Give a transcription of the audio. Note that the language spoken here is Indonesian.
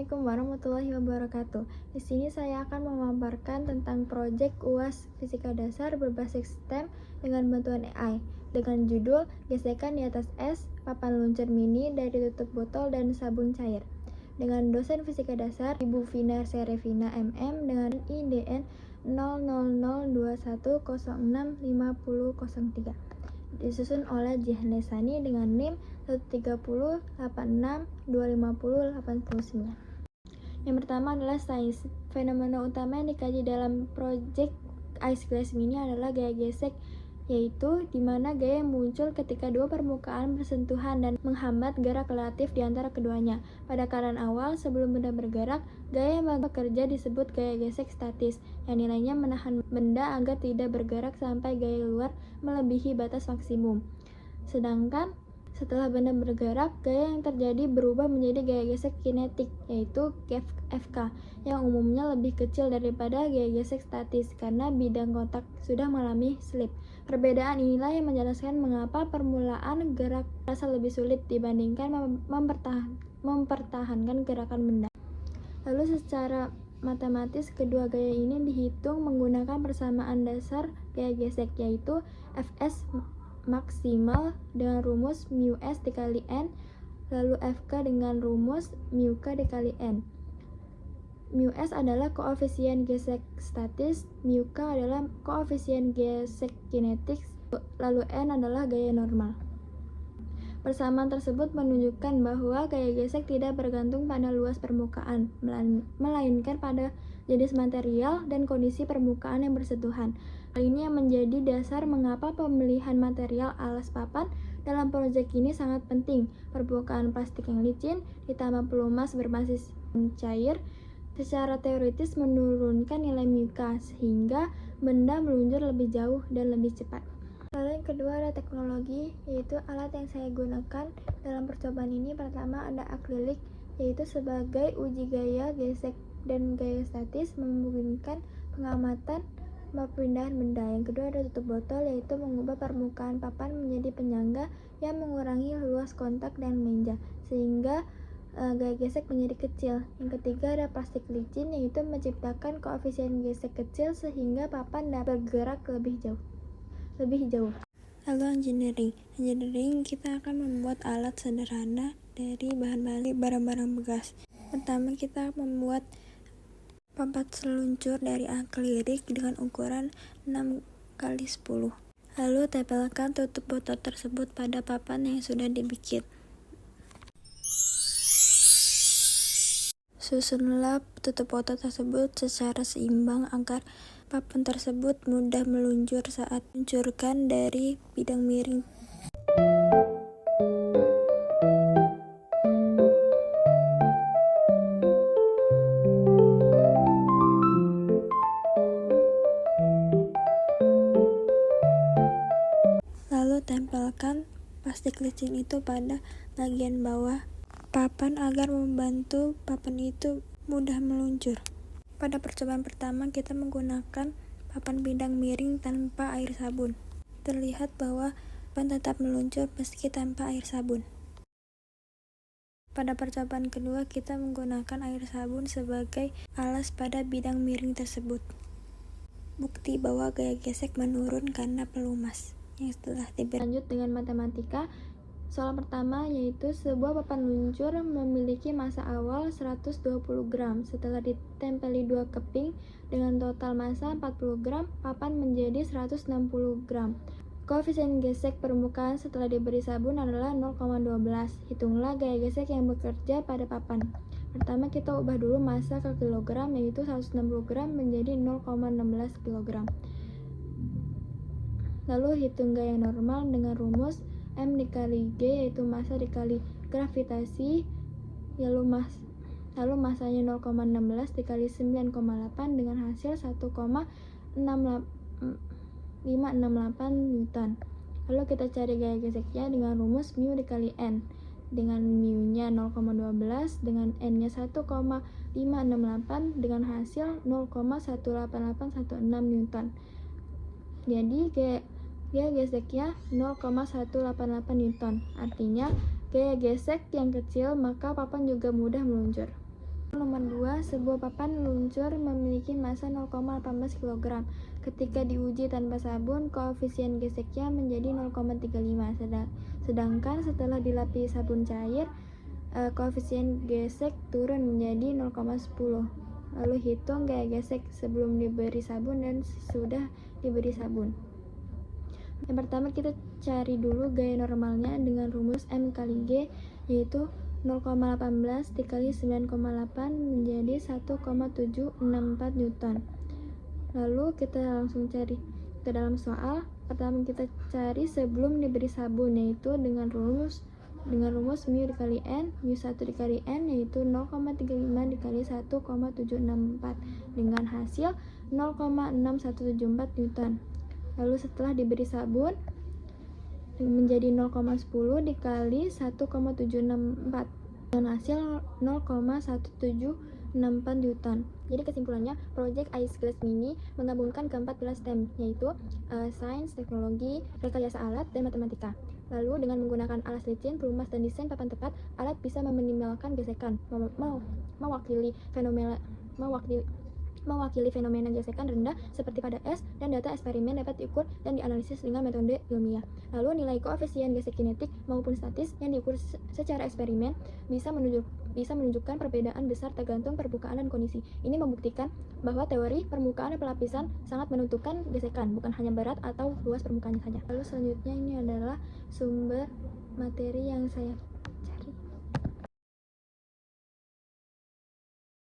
Assalamualaikum warahmatullahi wabarakatuh. Di sini saya akan memaparkan tentang proyek UAS Fisika Dasar berbasis STEM dengan bantuan AI dengan judul Gesekan di atas es, papan luncur mini dari tutup botol dan sabun cair. Dengan dosen Fisika Dasar Ibu Vina Serevina MM dengan IDN 0021065003. Disusun oleh Jihnesani dengan NIM 13086250809. Yang pertama adalah sains. Fenomena utama yang dikaji dalam proyek Ice Glass Mini adalah gaya gesek, yaitu di mana gaya muncul ketika dua permukaan bersentuhan dan menghambat gerak relatif di antara keduanya. Pada keadaan awal, sebelum benda bergerak, gaya yang bekerja disebut gaya gesek statis, yang nilainya menahan benda agar tidak bergerak sampai gaya luar melebihi batas maksimum. Sedangkan setelah benda bergerak, gaya yang terjadi berubah menjadi gaya gesek kinetik, yaitu FK, yang umumnya lebih kecil daripada gaya gesek statis karena bidang kontak sudah mengalami slip. Perbedaan inilah yang menjelaskan mengapa permulaan gerak terasa lebih sulit dibandingkan mempertahankan gerakan benda. Lalu secara matematis, kedua gaya ini dihitung menggunakan persamaan dasar gaya gesek, yaitu Fs maksimal dengan rumus μs dikali n, lalu Fk dengan rumus μk dikali n. μs adalah koefisien gesek statis, μk adalah koefisien gesek kinetik, lalu n adalah gaya normal. Persamaan tersebut menunjukkan bahwa gaya gesek tidak bergantung pada luas permukaan, melainkan pada jenis material dan kondisi permukaan yang bersentuhan. Hal ini yang menjadi dasar mengapa pemilihan material alas papan dalam proyek ini sangat penting. Permukaan plastik yang licin ditambah pelumas berbasis cair secara teoritis menurunkan nilai μk sehingga benda meluncur lebih jauh dan lebih cepat. Lalu yang kedua ada teknologi, yaitu alat yang saya gunakan dalam percobaan ini. Pertama ada akrilik, yaitu sebagai uji gaya gesek dan gaya statis, memungkinkan pengamatan perpindahan benda. Yang kedua ada tutup botol, yaitu mengubah permukaan papan menjadi penyangga yang mengurangi luas kontak dan meja sehingga gaya gesek menjadi kecil. Yang ketiga ada plastik licin, yaitu menciptakan koefisien gesek kecil sehingga papan dapat bergerak lebih jauh. Lalu engineering kita akan membuat alat sederhana dari bahan-bahan barang-barang bekas. Pertama kita membuat papan seluncur dari akrilik dengan ukuran 6x10. Lalu tempelkan tutup botol tersebut pada papan yang sudah dibikin. Susunlah tutup botol tersebut secara seimbang agar papan tersebut mudah meluncur saat meluncurkan dari bidang miring. Lalu tempelkan plastik licin itu pada bagian bawah papan agar membantu papan itu mudah meluncur. Pada percobaan pertama kita menggunakan papan bidang miring tanpa air sabun. Terlihat bahwa papan tetap meluncur meski tanpa air sabun. Pada percobaan kedua kita menggunakan air sabun sebagai alas pada bidang miring tersebut. Bukti bahwa gaya gesek menurun karena pelumas yang setelah lanjut dengan matematika. Soal pertama yaitu sebuah papan luncur memiliki massa awal 120 gram. Setelah ditempeli dua keping dengan total massa 40 gram, papan menjadi 160 gram. Koefisien gesek permukaan setelah diberi sabun adalah 0,12. Hitunglah gaya gesek yang bekerja pada papan. Pertama kita ubah dulu massa ke kilogram, yaitu 160 gram menjadi 0,16 kilogram. Lalu hitung gaya normal dengan rumus M dikali G, yaitu massa dikali gravitasi, lalu massanya 0,16 dikali 9,8 dengan hasil 1,568 Newton. Lalu kita cari gaya geseknya dengan rumus mu dikali N, dengan mu-nya 0,12 dengan N-nya 1,568 dengan hasil 0,18816 Newton. Jadi gaya geseknya 0,188 Newton. Artinya gaya gesek yang kecil maka papan juga mudah meluncur. Nomor 2, sebuah papan luncur memiliki massa 0,18 kg. Ketika diuji tanpa sabun, koefisien geseknya menjadi 0,35. Sedangkan setelah dilapisi sabun cair, koefisien gesek turun menjadi 0,10. Lalu hitung gaya gesek sebelum diberi sabun dan sesudah diberi sabun. Yang pertama, kita cari dulu gaya normalnya dengan rumus M kali G, yaitu 0,18 dikali 9,8 menjadi 1,764 Newton. Lalu kita langsung cari ke dalam soal. Pertama kita cari sebelum diberi sabun, yaitu dengan rumus mu dikali n, mu1 dikali n, yaitu 0,35 dikali 1,764 dengan hasil 0,6174 Newton. Lalu setelah diberi sabun menjadi 0,10 dikali 1,764 dengan hasil 0,1764 Newton. Jadi kesimpulannya, proyek Ice Glass Mini menggabungkan keempat pilar STEM, yaitu sains, teknologi, rekayasa alat, dan matematika. Lalu dengan menggunakan alas licin, pelumas, dan desain papan tepat, alat bisa meminimalkan gesekan, mewakili fenomena gesekan rendah seperti pada es, dan data eksperimen dapat diukur dan dianalisis dengan metode ilmiah. Lalu nilai koefisien gesek kinetik maupun statis yang diukur secara eksperimen bisa menunjukkan perbedaan besar tergantung permukaan dan kondisi. Ini membuktikan bahwa teori permukaan dan pelapisan sangat menentukan gesekan, bukan hanya berat atau luas permukaannya saja. Lalu selanjutnya ini adalah sumber materi yang saya